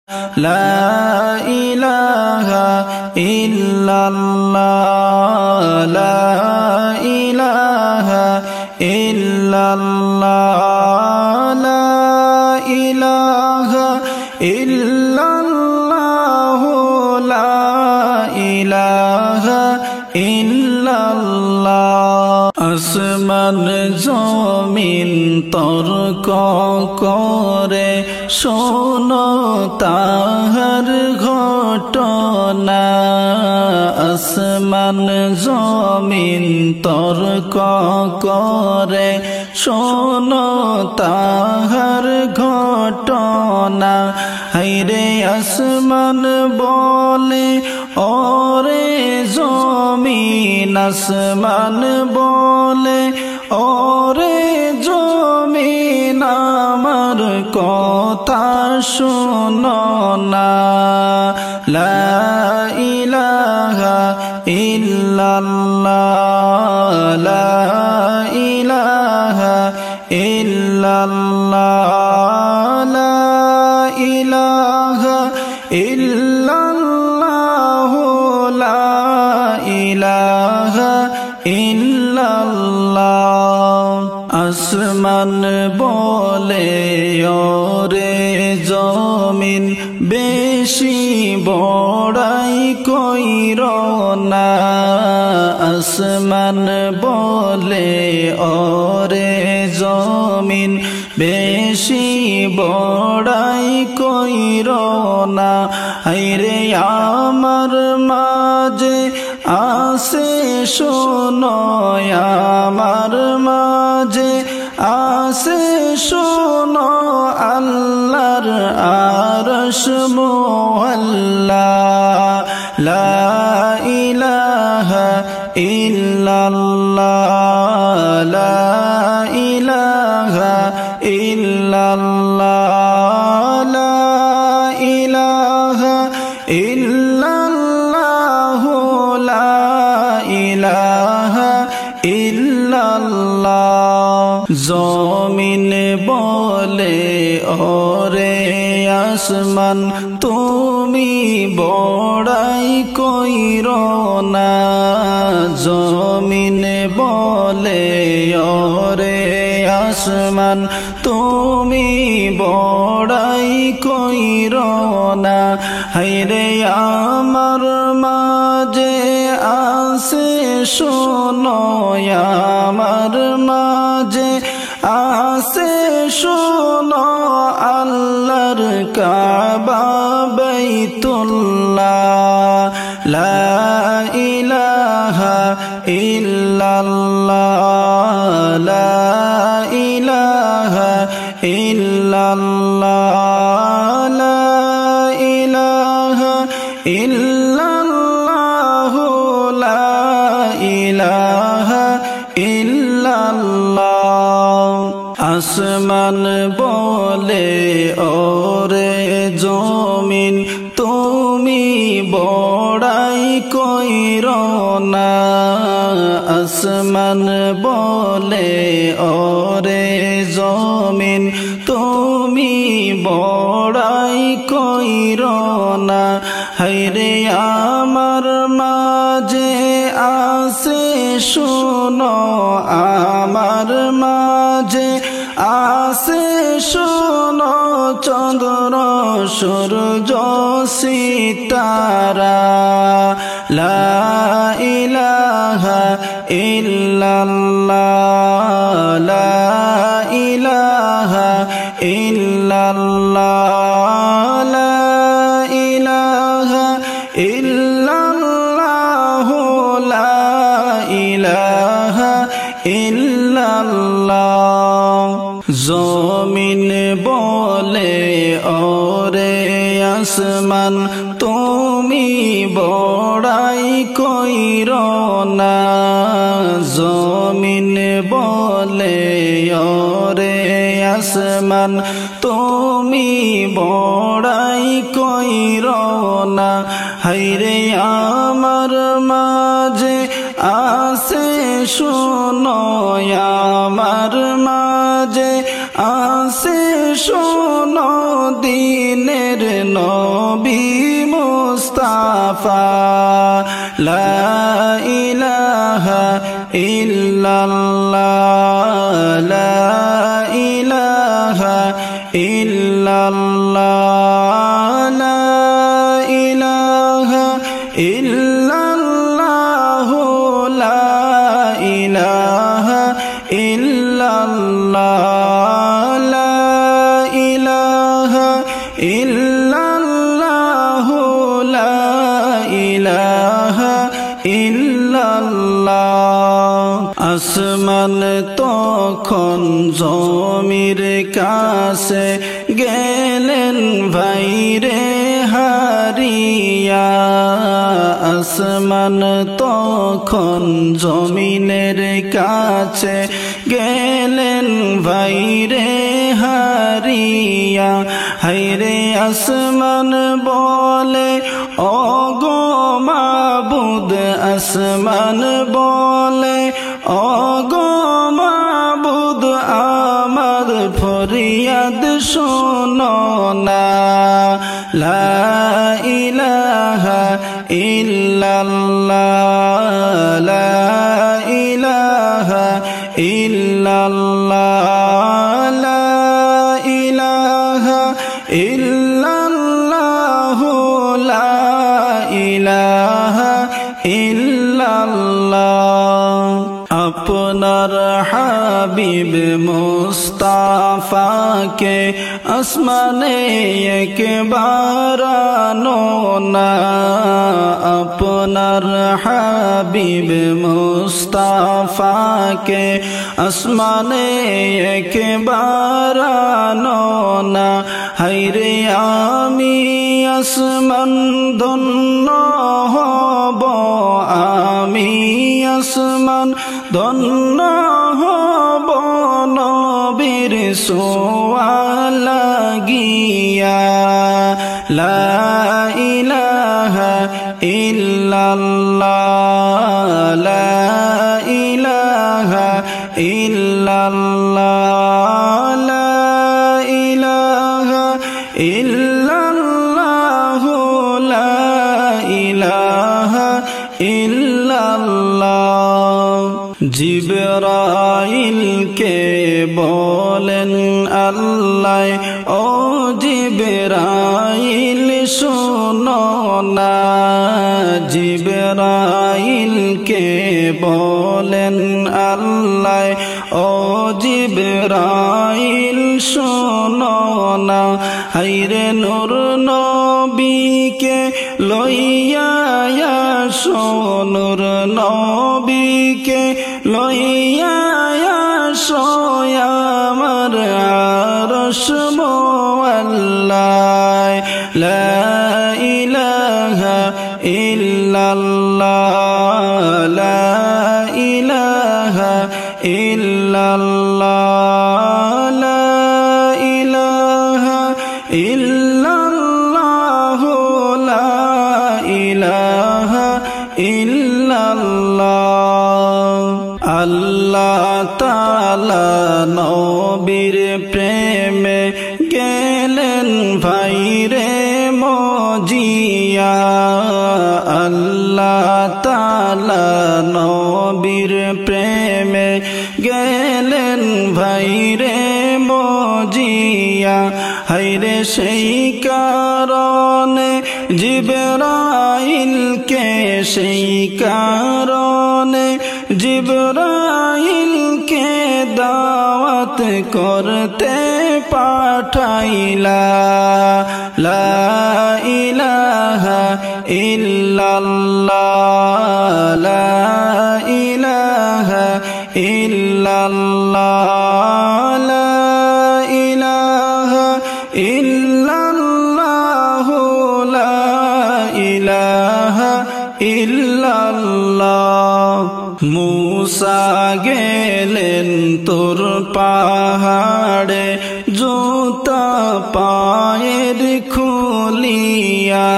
লা ইলাহা ইল্লাল্লাহ লা ইলাহা ইল্লাল্লাহ লা ইলাহা ইল্লাল্লাহ লা ইলাহা ইল্লাল্লাহ আসমান জমিন তর্ক করে শোনো তাহার ঘটনা আসমান জমিন তর্ক করে শোনো তাহার ঘটনা হায়রে আসমান বলে ওরে জমিন আসমান বলে ওরে জমিন আমার কথা শোনো না লা ইলাহা ইল্লাল্লাহ লা ইলাহা ইল্লাল্লাহ লা ইলাহা ইল্লাল্লাহ লা ইলাহা ইল্লাল্লাহ আসমান বলে ওরে জমিন বেশি বড়াই কইরো না আসমান বলে ওরে জমিন বেশি বড়াই কইরো না হায়রে আমার মাঝে আসে শোনো আমার মাঝে আসে শোনো আল্লাহর আরশ মুআল্লা লা ইলাহা ইল্লাল্লাহ লা ইলাহা ইল্লাল্লাহ লা ইলাহা ইল্লাল্লাহ লা ইলাহা ইল্লাল্লাহ জমিন বলে ওরে আসমান তুমি বড়াই কইরো না জমিন বলে ওরে আসমান তুমি বড়াই কইরো না হায়রে আমার মাঝে আসে শোনো আমার মাঝে আসে শোনো আল্লাহর কাবা বাইতুল্লাহ লা ইলাহা ইল্লাল্লাহ লা ইলাহা ইল্লাল্লাহ লা ইলাহা ইল্লাল্লাহ লা ইলাহা ইল্লাল্লাহ আসমান বলে ওরে জমিন তুমি বড়াই কইরো না আসমান বলে ওরে জমিন তুমি বড়াই কইরো না হায়রে আমার মাঝে আসে শোনো আমার মাঝে আসে শোনো চন্দ্র সূর্য সিতারা লা ইলাহা ইল্লাল্লাহ লা ইলাহা ইল্লাল্লাহ লা ইলাহা ইল্লাল্লাহ লা ইলাহা ইল্লাল্লাহ জমিন বলে ওরে আসমান তুমি বড়াই কইরো না জমিন বলে ওরে আসমান তুমি বড়াই কইরো না হায়রে আমার মাঝে আসে শোনো আমার মাঝে আসে শোনো দিনের নবী মুস্তাফা লা ইলাহা ইল্লাল্লাহ লা ইলাহা ইল্লাল্লাহ লা ইলাহা ইল্লাল্লাহ লা ইলাহা ইল্লাল্লাহ লা ইলাহা ইল্লাল্লাহ লা ইলাহা ইল্লাল্লাহ আসমান তখন জমির কাছে গেলেন ভাইরে হারিয়া আসমান তখন জমিনের কাছে গেলেন ভাইরে হারিয়া হায়রে আসমান বলে ওগো মাবুদ আসমান বলে ওগো মাবুদ আমার ফরিয়াদ শোনো না লা ইলাহা ইল্লাল্লাহ লা ইলাহা ইল্লাল্লাহ লা ইলাহা ইল্লাল্লাহ লা ইলাহা ইল্লাল্লাহ আপনার হাবিব মুস্তাফাকে আসমানে একবার আনো না আপনার হাবিব মুস্তাফাকে আসমানে একবার আনো না হায়রে আমি আসমান ধন্য হব আমি আসমান ধন্য হব নবীর সোয়াল লাগিয়া লা ইলাহা ইল্লাল্লাহ লা ইলাহা ইল্লাল্লাহ লা ইলাহা ইল্লাল্লাহ লা ইলাহা ইল্লাল্লাহ জিবরাইলকে বলেন আল্লাহ ও জিবরাইল শোনো না জিবরাইলকে বলেন আল্লাহ ও জিবরাইল শোনো না হায়রে নূর নবীকে লইয়া আসো নূর নবীকে লইয়া আসো আমার আরশ মোয়াল্লায় লা ইলাহা ইল্লাল্লাহ লা ইলাহা ইল্লাল্লাহ লা ইলাহা ইল্লাল্লাহ লা ইলাহা ইল্লাল্লাহ আল্লাহ তাআলা নবীর প্রেমে গেলেন ভাইরে মজিয়া আল্লাহ তাআলা নবীর প্রেমে গেলেন ভাইরে মজিয়া হায়রে সেই কারণে জিবরাইলকে সেই কারণে জিবরাইলকে দাওয়াত করতে পাঠাইলা লা ইলাহা ইল্লাল্লাহ লা ইলাহা ইল্লাল্লাহ লা ইলাহা ইল্লাল্লাহ লা ইলাহা ইল্লাল্লাহ মুসা গেলেন তোর পাহাড়ে জুতা পায়ের খুলিয়া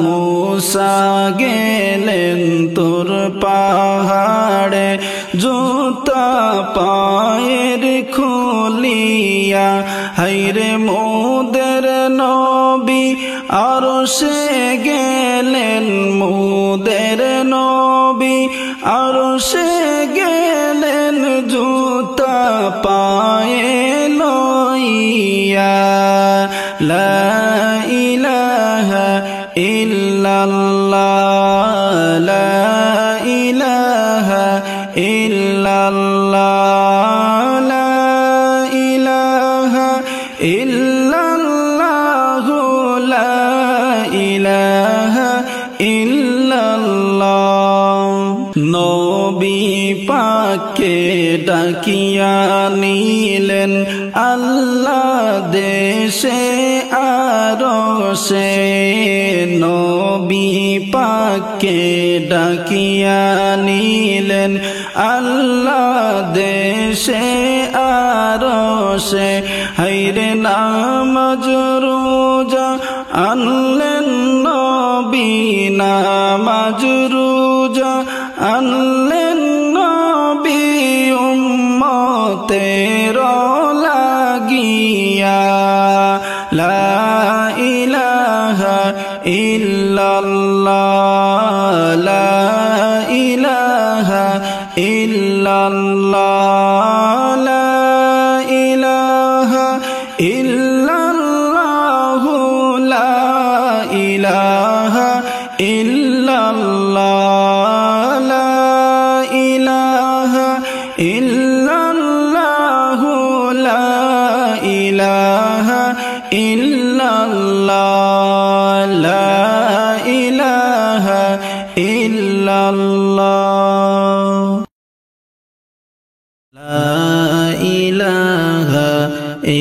মুসা গেলেন তোর পাহাড়ে জুতা পায়ের খুলিয়া হাইরে মোদের নবী আরশে গেলেন, মোদের নবী আরশে গেলেন, জুতা পায়ে লইয়া। লা ইলাহা ইল্লাল্লাহ, লা ইলাহা ইল্লাল্লাহ, লা ইলাহা ইল্লাল্লাহ, লা ইলাহা ইল্লাল্লাহ। নবী পাককে ডাকিয়া নিলেন আল্লাহ দেশে আরশে, নবী পাককে ডাকিয়া নিলেন আল্লাহ দেশে আরশে। হাইরে নামাজ রোজা আনলেন নবী, নামাজ রোজা আনলেন নবী, উম্মতের লাগিয়া। লা ইলাহা ইল্লাল্লাহ, লা ইলাহা ইল্লাল্লাহ, লা ইলাহা ইল্লাল্লাহ, লা ইলাহা ইল্লাল্লাহ, লা ইলাহা ইল্লাল্লাহ, লা ইলাহা ইল্লাল্লাহ, লা ইলাহা ইল্লাল্লাহ, লা ইলাহা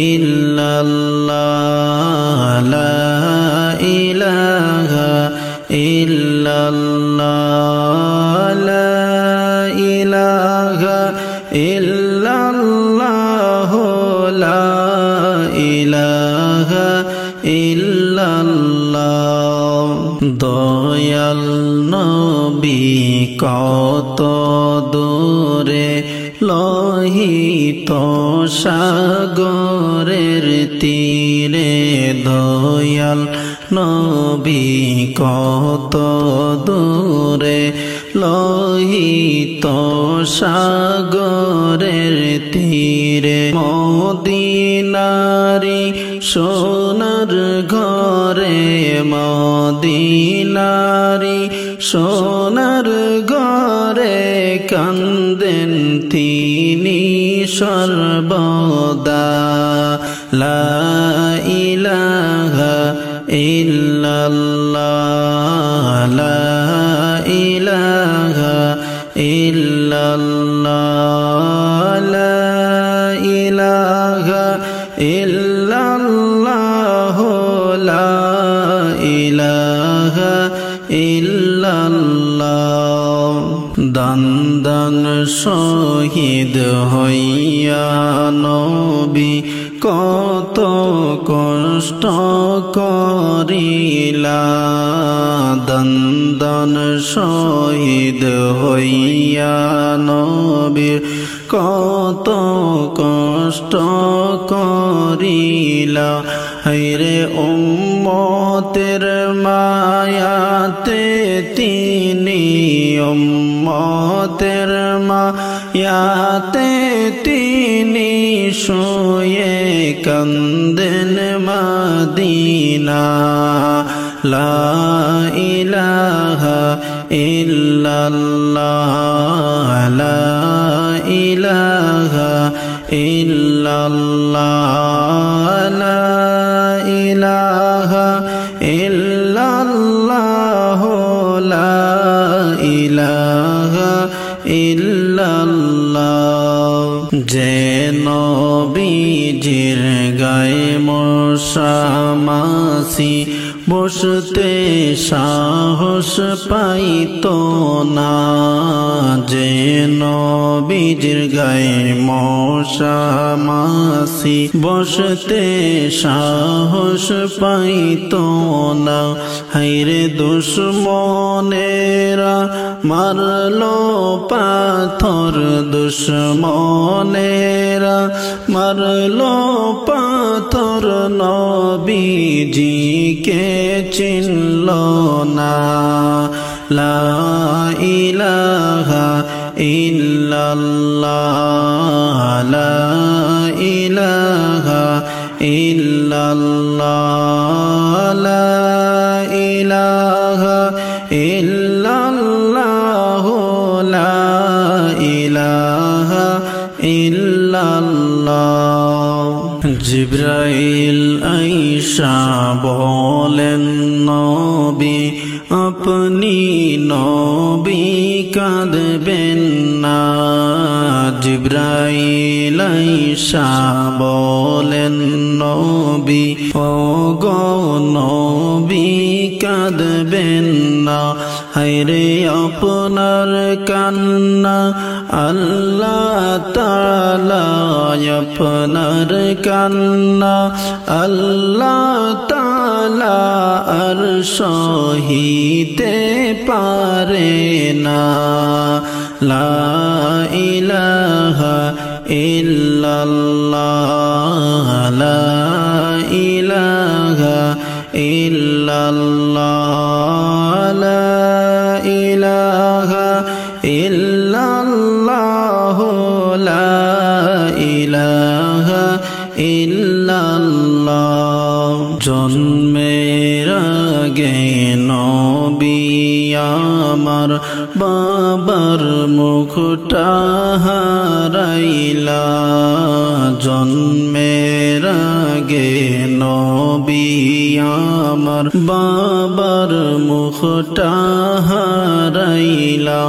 ইল্লাল্লাহ, লা ইলাহা ইল্লাল্লাহ, লা ইলাহা ইল্লাল্লাহ, লা ইলাহা ইল্লাল্লাহ। দয়াল নবী কত দূরে লোহিত সাগরের তীরে, দয়াল নবী কত দূরে লোহিত সাগরের তীরে, মদিনারি সোনার ঘরে, মদিনারি সোনার ঘরে কান্দেন তিনি সর্বদা। লা ইলাহা ইল্লাল্লাহ, লা ইলাহা ইল্লাল্লাহ, লা ইলাহা ইল্লাল্লাহ, লা ইলাহা ইল্লাল্লাহ। দান দান শহীদ হইয়া নবী কত কষ্ট করিলা, দান দান শহীদ হইয়া নবীর কত কষ্ট করিলা। হায়রে উম্মতের মায়াতে তিনি, উম্মতের মায়াতে তিনি শুয়ে কান্দেন মদিনা। লা ইলাহা ইল্লাল্লাহ, লা ইলাহা ইল্লাল্লাহ, লা ইলাহা ইল্লাল্লাহ, লা ইলাহা ইল্লাল্লাহ। যে নবীজির গায়ে মশা মাসি বসতে সাহস পাইতো না যে নবীজির গায়ে মশা মাসি বসতে সাহস পাইতো না হায়রে দুশমনেরা মারলো পাথর দুশমনেরা মারলো পাথর নবীজিকে চিনল না লা ইলাহা ইল্লাল্লাহ লা ইলাহা ইল্লাল্লাহ লা ইলাহা ইল্লাল্লাহ লা ইলাহা ইল্লাল্লাহ জিবরাইল আইসা বলেন নবী আপনি নবী কাঁদবেন না জিবরাইল আইসা বলেন নবী ওগো নবী কাঁদবেন না হায়রে আপনার কান্না আল্লাহ তাআলা আপনার কান্না আল্লাহ তাআলা আর সহিতে পারে না লা ইলাহা ইল্লাল্লাহ লা ইলাহা ইল্লাল্লাহ লা ইলাহা ইল্লাল্লাহ লা ইলাহা ইল্লাল্লাহ জন্মের আগে নবী আমার বাবার মুখটা হারাইলা জন্মের আগে নবী আমার বাবার মুখটা হারাইলা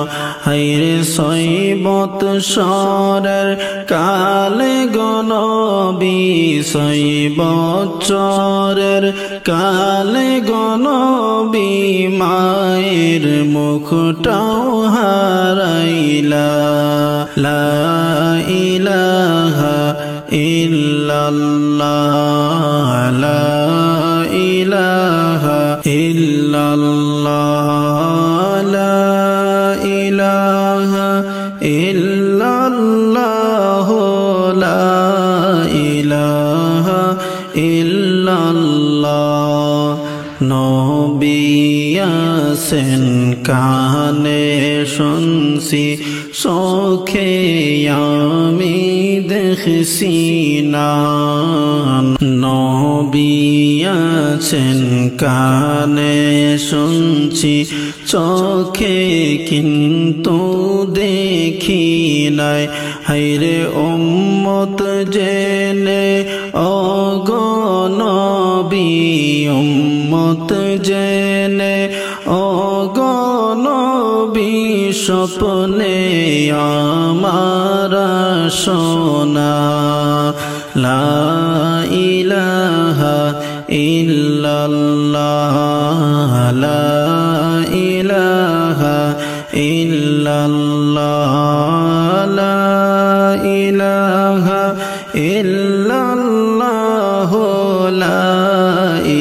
হায়রে 6 বৎসরের কালে গো নবী 6 বৎসরের কালে গো নবী মায়ের মুখটাও হারাইলা লা ইলাহা ইল্লাল্লাহ লা ইলাহা ইল্লাল্লাহ লা ইলাহা ইল্লাল্লাহ লা ইলাহা ইল্লাল্লাহ নবী আছেন কানে শুনছি চোখে আমি দেখছি না নবী আছেন কানে শুনছি চোখে কিন্তু দেখি নাই হায়রে উম্মত জেনে ওগো নবী উম্মত জেনে ওগো নবী স্বপ্নে আমার সোনা লা ইলাহা ইল্লাল্লাহ লা ইলাহা ইল্লাল্লাহ লা ইলাহা ইল্লাল্লাহ লা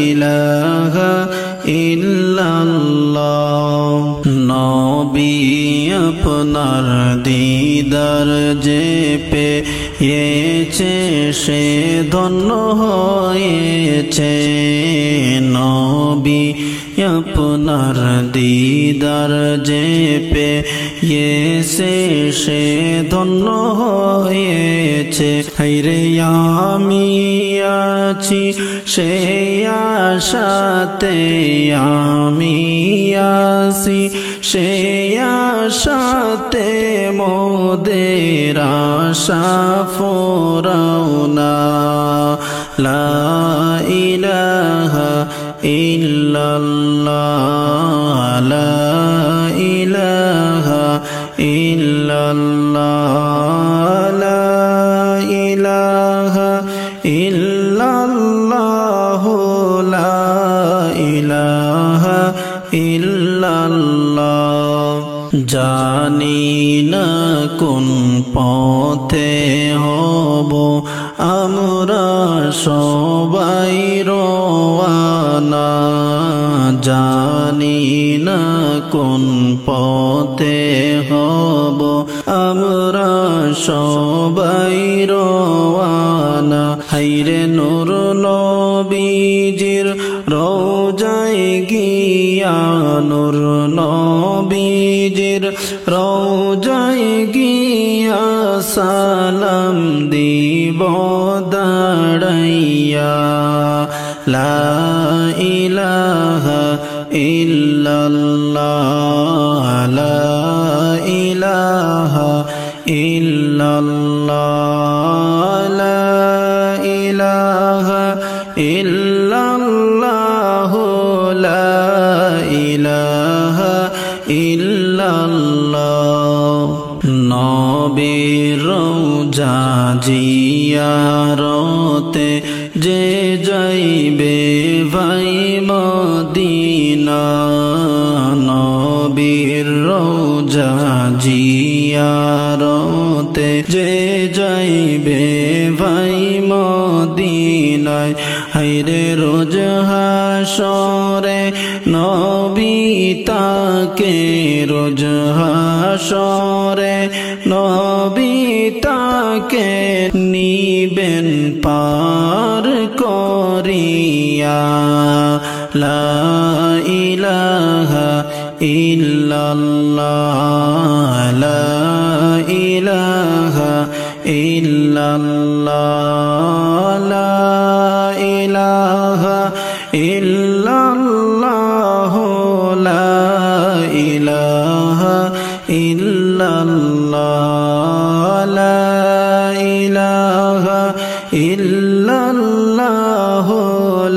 ইলাহা ইল্লাল্লাহ নবী আপনার দিদার যে পেয়েছে সে ধন্য হয়েছে নবী আপনার দিদার যে পেয়েছে সে ধন্য হয়েছে হায়রে আমি আছি সে আশাতে আমি আসি সে আশাতে মোদের আশা ফোরাও না লা ইলাহা ইল্লাল্লাহ লা ইলাহা ইল্লাল্লাহ লা ইলাহা ইল্লাল্লাহ লা ইলাহা ইল্লাল্লাহ। জানি না কোন পথে হব আমরা সবাই রওয়ানা, জানি না কোন পথে হব আমরা সবাই রওয়ানা। হায়রে নূর নবীজির রওজায় গিয়া, নূর নবীজির রওজায় গিয়া সালাম দিব দাঁড়াইয়া। লা ইলাহা ইল্লাল্লাহ, লা ইলাহা ইল্লাল্লাহ, লা ইলাহা ইল্লাল্লাহ, লা ইলাহা ইল্লাল্লাহ। নবীর রওজা জিয়ারতে যে যাইবে ভাই মদিনা, নবীর রওজা জিয়ারতে যে যাইবে ভাই মদিনায়। হায়রে রোজ হাসরে নবী তাকে, রোজ হাসরে নবী তাকে নিবেন পার করিয়া। লা ইলাহা ইল্লাল্লাহ, লা ইলাহা ইল্লাল্লাহ, লা ইলাহা ইল্লাল্লাহ, লা ইলাহা ইল্লাল্লাহ, লা ইলাহা ইল্লাল্লাহ,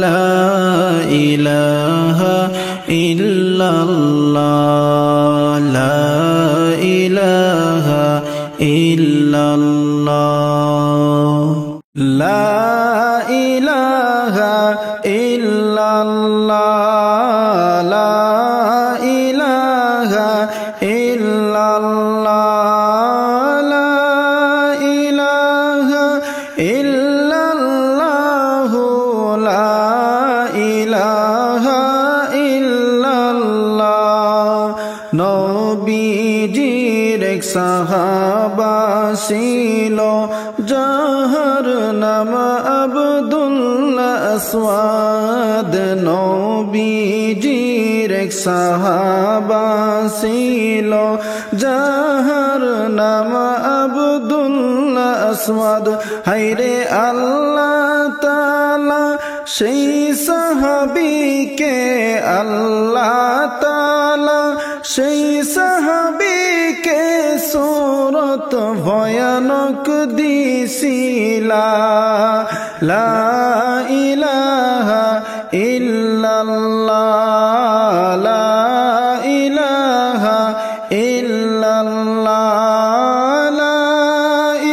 লা ইলাহা ইল্লাল্লাহ, লা ইলাহা ইল্লাল্লাহ, লা ইলাহা ইল্লাল্লাহ, লা ইলাহা ইল্লাল্লাহ, লা ইলাহা ইল্লাল্লাহ, লা ইলাহা ইল্লাল্লাহ। নবীজির এক সাহাবা ছিল যাহার নাম আব্দুল্লাহ আসওয়াদ, নবীজির এক সাহাবা ছিল যাহার নাম আব্দুল্লাহ আসওয়াদ। হায়রে আল্লাহ তাআলা সেই সাহাবীকে, আল্লাহ তাআলা সেই সাহাবীকে সূরত ভয়ানক দিছিলা। লা ইলাহা ইল্লাল্লাহ, লা ইলাহা ইল্লাল্লাহ, লা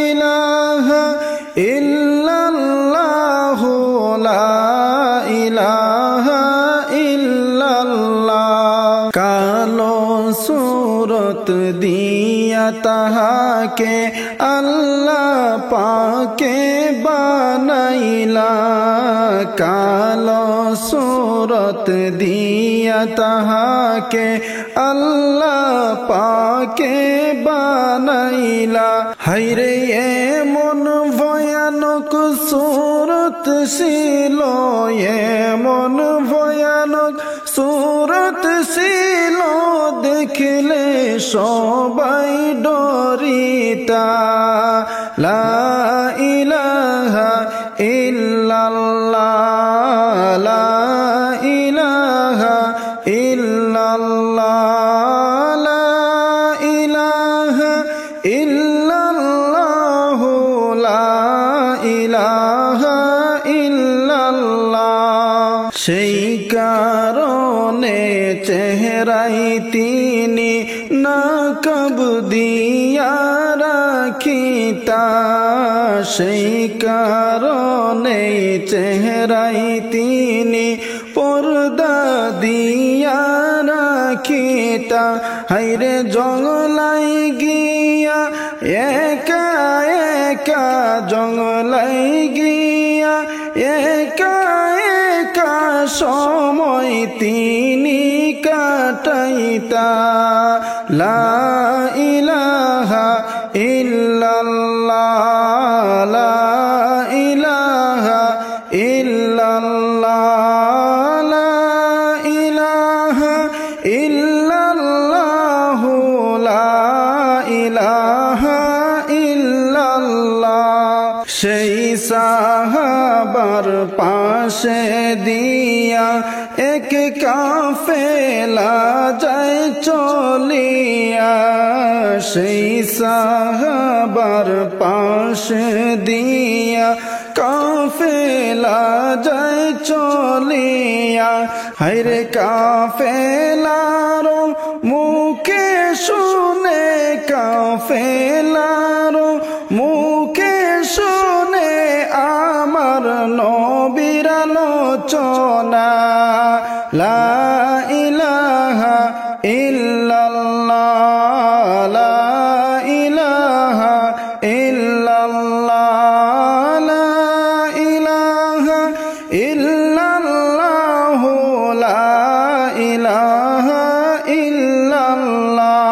ইলাহা ইল্লাল্লাহ, লা ইলাহা ইল্লাল্লাহ। কালো সূরত দিয়া তাহাকে আল্লাহ পাকে বানাইলা, কালো সূরত দিয়া তাহাকে আল্লাহ পাকে বানাইলা। হায়রে এমন ভয়ানক সূরত ছিল, এমন ভয়ানক সূরত ছিল দেখলে সবাই ডরিতা। লা ইলাহা ইল্লাল্লাহ, লা ইলাহা ইল্লাল্লাহ, লা ইলাহা ইল্লাল্লাহ, লা ইলাহা ইল্লাল্লাহ। সেই কারণে চেহারাই তিনি নাকাব দিয়া রাখিতা, সেই কারণে চেহারাই তিনি পর্দা দিয়া রাখিতা হাইরে জঙ্গলাই গিয়া একা একা জঙ্গলাই গিয়া একা একা সময় তিনি কাটাইতা লা ইলাহা ইল্লাল্লাহ লা ইলাহা ইল্লাল্লাহ লা ইলাহা ইল্লাল্লাহ লা ইলাহা ইল্লাল্লাহ সেই সাহাবার পাশে দিয়া এক কাফেলা যায় চলিয়া সেই সাহাবার পাশে দিয়া কাফেলা যায় চলিয়া হায়রে কাফেলার মুখে শুনে কাফেলার মুখে শুনে আমার নবীর আলোচনা লা ইলাহা ইল্লাল্লাহ লা ইলাহা ইল্লাল্লাহ লা ইলাহা ইল্লাল্লাহ লা ইলাহা ইল্লাল্লাহ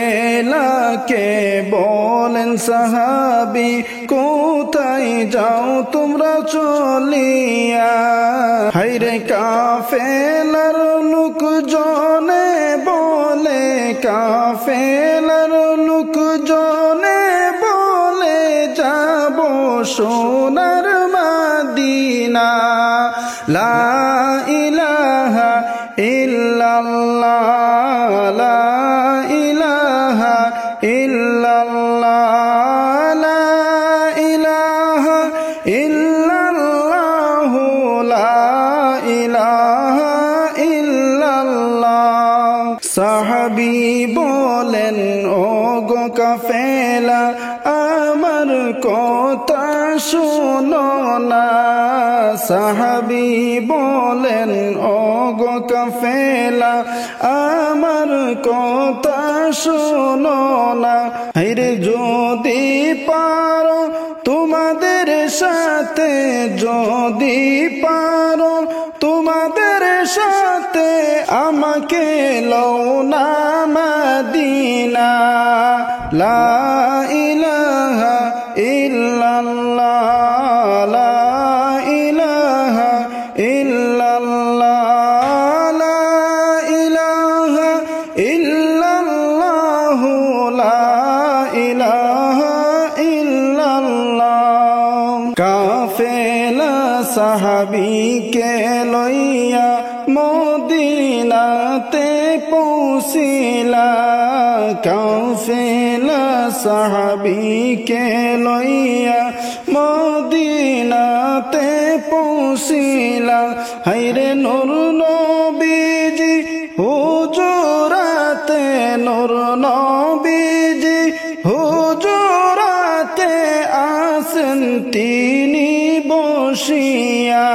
কাফেলাকে বলেন সাহাবী কোথায় যাও তোমরা চলিয়া হায়রে কাফেলার লোকজনে বলে কাফেলার লোকজনে বলে যাব সোনার মদিনা লা ইলাহা ইল্লাল্লাহ লা ইলাহা ইল্লাল্লাহ লা ইলাহা ইল্লাল্লাহ লা ইলাহা ইল্লাল্লাহ সাহাবী বলেন ও গো কাফেলা আমার কথা শোনো না সাহাবী বলেন ও গো কাফেলা আমার কথা শোনো না হায়রে যদি পারো তোমাদের সাথে যদি পারো তোমাদের সাথে আমাকে লও না মদিনা লা ইলাহা ইল্লাল্লাহ লা ইলাহা ইল্লাল্লাহ লা ইলাহা ইল্লাল্লাহ লা ইলাহা ইল্লাল্লাহ কাফেলা সাহাবীকে লইয়া মদিনাতে পৌঁছিলা কাফেলা সাহাবীকে লইয়া মদিনাতে পৌঁছিলা হায়রে নূর নবীজি হুজুরাতে নূর নবীজি হুজুরাতে আসেন তিনি বসিয়া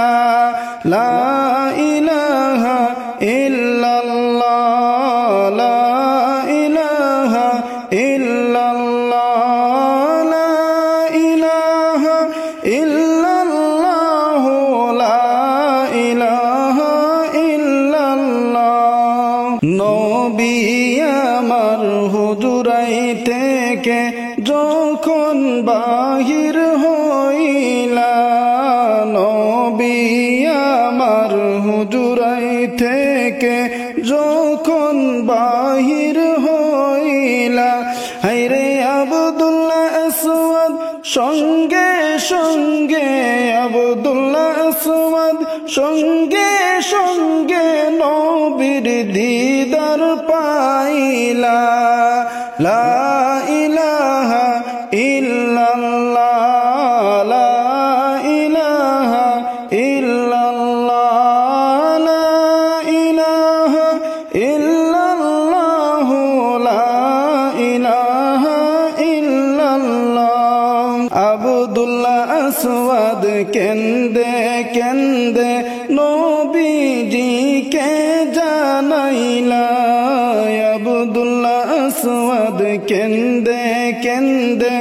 লা ইলাহা ইল্লাল্লাহ লা ইলাহা ইল্লাল্লাহ লা ইলাহা ইল্লাল্লাহ লা ইলাহা ইল্লাল্লাহ নবী আমার হুজুরাই থেকে যখন বাহির হইলা নবী আমার হুজুরাই থেকে যখন বাহির হইলা হায়রে আব্দুল্লাহ আসওয়াদ সঙ্গে সঙ্গে আব্দুল্লাহ আসওয়াদ সঙ্গে সঙ্গে নবীর দিদার পাইলা লা ইলাহা ইল্লাল্লাহ লা ইলাহা ইল্লাল্লাহ লা ইলাহা ইল্লাল্লাহ লা ইলাহা ইল্লাল্লাহ আব্দুল্লাহ আসওয়াদ কেন্দে কেন্দে নবী নবীজিকে জানাইলা আব্দুল্লাহ আসওয়াদ কেন্দে কেন্দে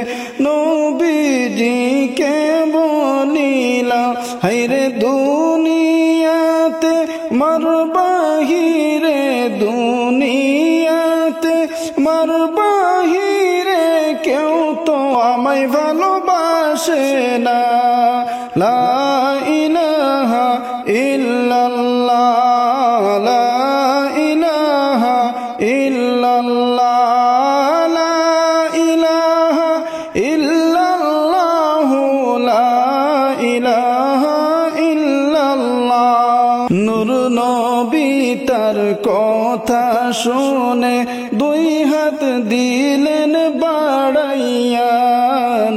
নবীজিকে বলিলা হায়রে দুনিয়াতে মার বাহিরে দুনিয়াতে মার বাহিরে কেউ তো আমায় ভালোবাসে না লা ইলাহা ইল্লাল্লাহ লা ইলাহা ইল্লাল্লাহ লা ইলাহা ইল্লাল্লাহ লা ইলাহা ইল্লাল্লাহ নূর নবী তার কথা শুনে দুই হাত দিলেন বাড়াইয়া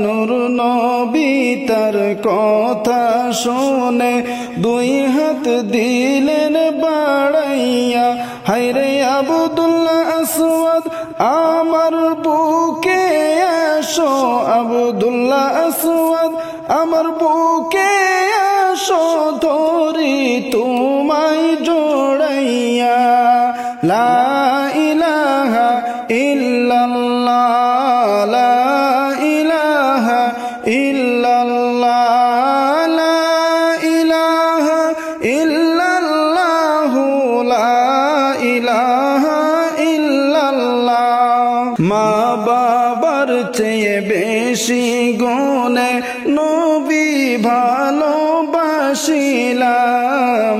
নূর নবী তার কথা শুনে দুই হাত দিলেন বাড়াইয়া হায়রে আব্দুল্লাহ আসওয়াদ আমার বুকে আসো আব্দুল্লাহ আসওয়াদ আমার বুকে আসো ধরি তোমায় জোড়াইয়া লা ইলাহা ইল্লাল্লাহ লা ইলাহা ইল্লাল্লাহ লা ইলাহা ইল্লাল্লাহ লা ইলাহা ইল্লাল্লাহ মা বাবার চেয়ে বেশি গুণে নবী ভালোবাসিলা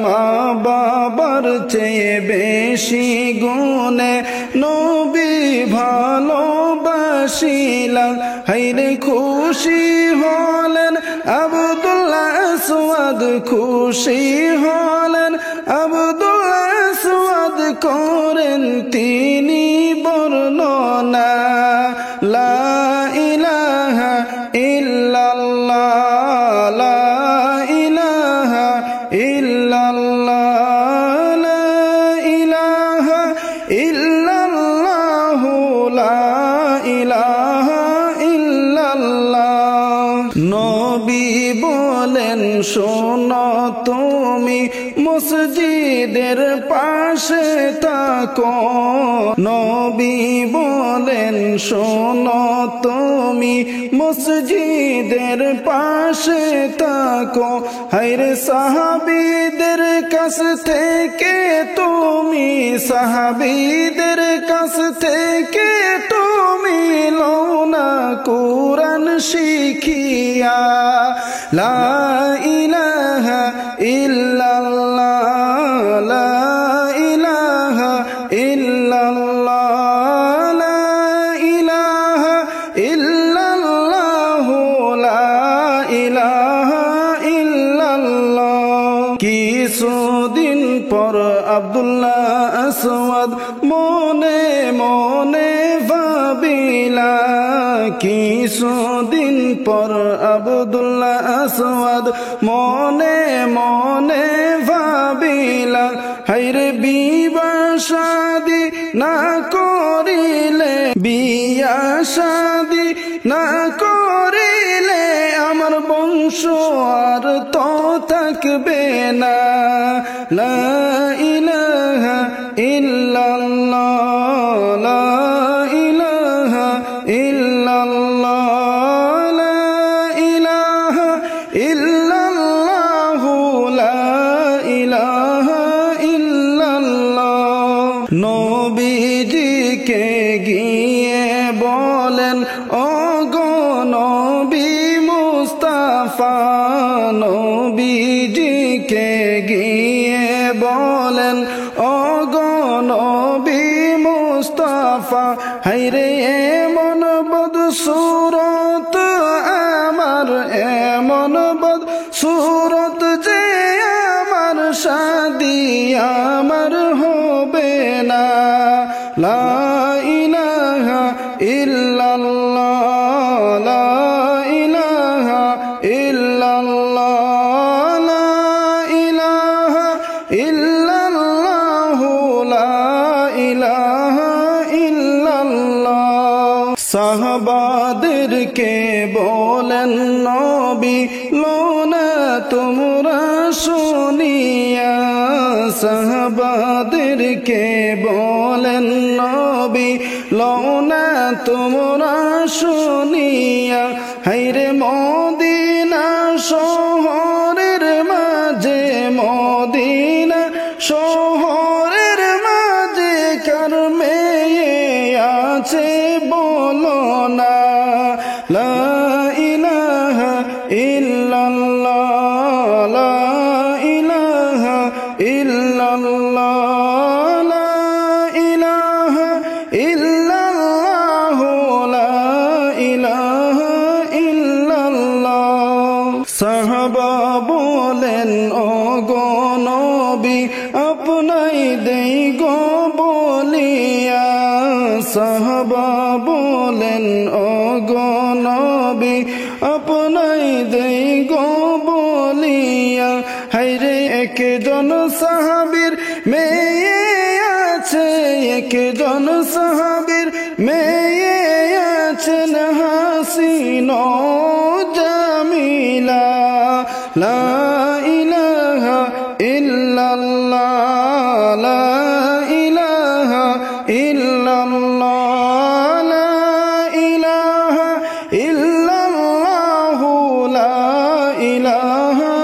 মা বাবার চেয়ে বেশি গুণে নবী ভালোবাসিলা হায়রে খুশি হলেন আব্দুল্লাহ আসওয়াদ খুশি হলেন আব্দুল্লাহ আসওয়াদ করেন তিনি বর্ণনা লা ইলাহা ইল্লাল্লাহ লা ইলাহা ইল্লাল্লাহ লা ইলাহা ইল্লাল্লাহ লা ইলাহা ইল্লাল্লাহ নবী বলেন শোনো তুমি মসজিদের পাশে থাকো নবী বলেন শোনো তুমি মসজিদের পাশে থাকো হায়রে সাহাবীদের কাছ থেকে তুমি সাহাবীদের কাছ থেকে তুমি লওনা কুরআন শিখিয়া লা ইলাহা ইল্লাল্লাহ লা ইলাহা ইল্লাল্লাহ লা ইলাহা ইল্লাল্লাহ লা ইলাহা ইল্লাল্লাহ কিছুদিন পর আব্দুল্লাহ আসওয়াদ মনে মনে ভাবিলা কিছুদিন পর আব্দুল্লাহ আসওয়াদ মনে মনে ভাবিলা হায়রে বিবাহ শাদী না করিলে বিয়া শাদী না করিলে আমার বংশ আর তো থাকবে না লা ইলাহা ইল্লাল্লাহ লা ইলাহা ইল্লাল্লাহ লা ইলাহা ইল্লাল্লাহ লা ইলাহা ইল্লাল্লাহ নবীজিকে গিয়ে বলেন ও গো নবী মুস্তাফা নবীজিকে গিয়ে বলেন ও গো নবী মুস্তাফা হায়রে এমন বদসুরত আমার এমন বদসুরত যে আমার শাদী আমার হবে না লা ইলাহা ইল্লাল্লাহ লা ইলাহা ইল্লাল্লাহ লা ইলাহা ইল্লাল্লাহ লা ইলাহা ইল্লাল্লাহ সাহাবাদেরকে বলেন নবী লোনা তোমরা শুনিয়া সাহাবাদেরকে বলেন নবী লওনা তোমরা শুনিয়া হায়রে মদিনা শহরের মাঝে মদিনা শহরের মাঝে কার মেয়ে আছে বলো না লা ইলাহা ইল্লাল্লাহ লা ইলাহা ইল্লাল্লাহ লা ইলাহা ইল্লাল্লাহ লা ইলাহা ইল্লাল্লাহ সাহাবা বলেন ও গো নবী আপনাই দেই গো বলিয়া সাহাবা বলেন ও গো নবী আপনাই দেই গো বলিয়া হায়রে একজন সাহাবীর মেয়ে আছে একজন সাহাবীর মেয়ে আছেন হাসিন জামিলা লা ইলাহা ইল্লাল্লাহ লা ইলাহা ইল্লাল্লাহ লা ইলাহা ইল্লাল্লাহ লা ইলাহা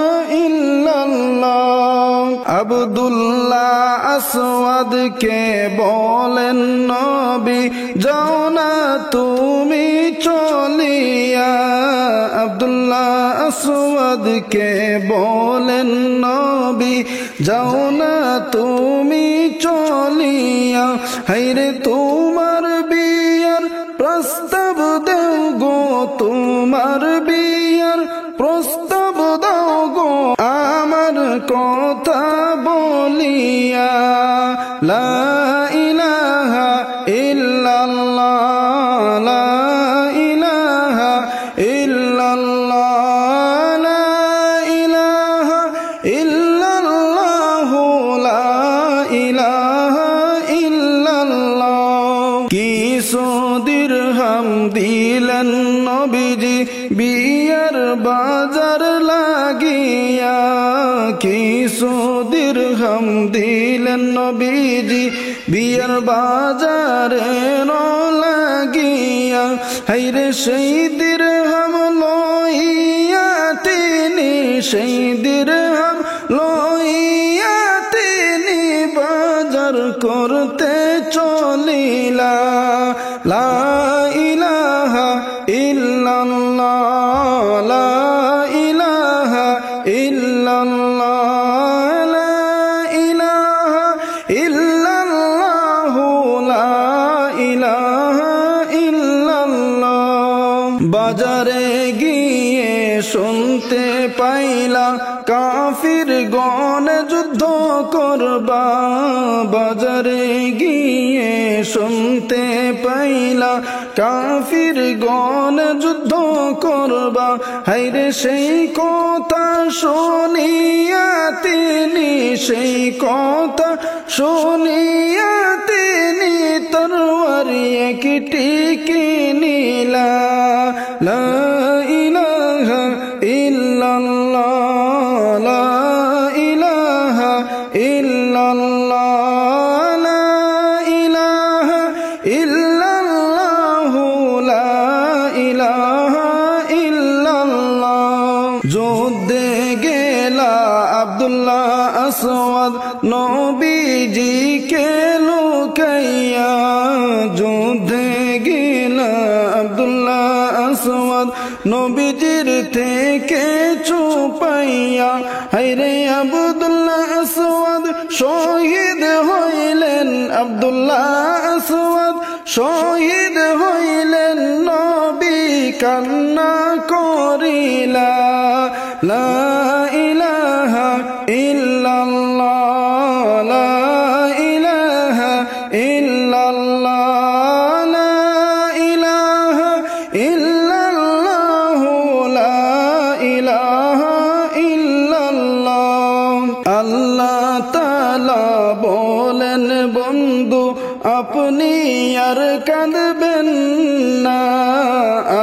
ইল্লাল্লাহ আব্দুল্লাহ আসওয়াদকে বলেন নবী যাও না তুমি চলিয়া আব্দুল্লাহ আসওয়াদকে বলেন নবী যাও না তুমি চলিয়া হায়রে তোমার বিয়ার প্রস্তাব দেও গো তোমার বিয়ার প্রস্তাব দাও গো আমার কথা বলিয়া লা ইলাহা ইল্লাল্লাহ লা ইলাহা ইল্লাল্লাহ লা ইলাহা ইল্লাল্লাহ লা ইলাহা ইল্লাল্লাহ কিছু দিরহাম দিলেন নবীজি বিয়ার বাজার লাগিয়া কিছু দিরহাম দিলেন নবীজি বিয়ার বাজারে লাগিয়া হায়রে সেই দিরহাম লইয়া তিনি সেই দিরহাম লইয়া তিনি বাজার করতে চলিলা লা ইলাহা ইল্লাল্লাহ লা ইলাহা ইল্লাল্লাহ লা ইলাহা ইল্লাল্লাহ লা ইলাহা ইল্লাল্লাহ বাজারে গিয়ে শুনতে পাইলা কাফির গণ যুদ্ধ করবা বাজারে গিয়ে শুনতে পাইলা কাফির গণ যুদ্ধ করবা হায়রে সেই কথা শুনিয়া তিনি সেই কথা শুনিয়া তিনি তরবারি একটি কিনিলা লা ইলাহা ইল্লাল্লাহ লা ইলাহা ইল্লাল্লাহ লা ইলাহা ইল্লাল্লাহ লা ইলাহা ইল্লাল্লাহ যুদ্ধে গেলা আব্দুল্লাহ আসওয়াদ নবীজিকে লুকাইয়া যুদ্ধে গেলা আব্দুল্লাহ আসওয়াদ নবীজির থেকে চুপাইয়া হায়রে আব্দুল্লাহ আসওয়াদ শহীদ হইলেন আব্দুল্লাহ আসওয়াদ শহীদ হইলেন নবী কান্না করিলা লা ইলাহা ইল্লাল্লাহ লা ইলাহা ইল্লাল্লাহ লা ইলাহা ইল্লাল্লাহ লা ইলাহা ইল্লাল্লাহ আল্লাহ তাআলা বলেন বন্ধু আপনি আর কাঁদবেন না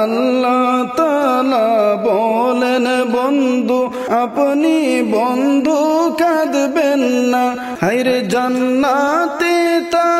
আল্লাহ তাআলা বলেন বন্ধু আপনি বন্ধু কাঁদবেন না হায়রে জান্নাতে তা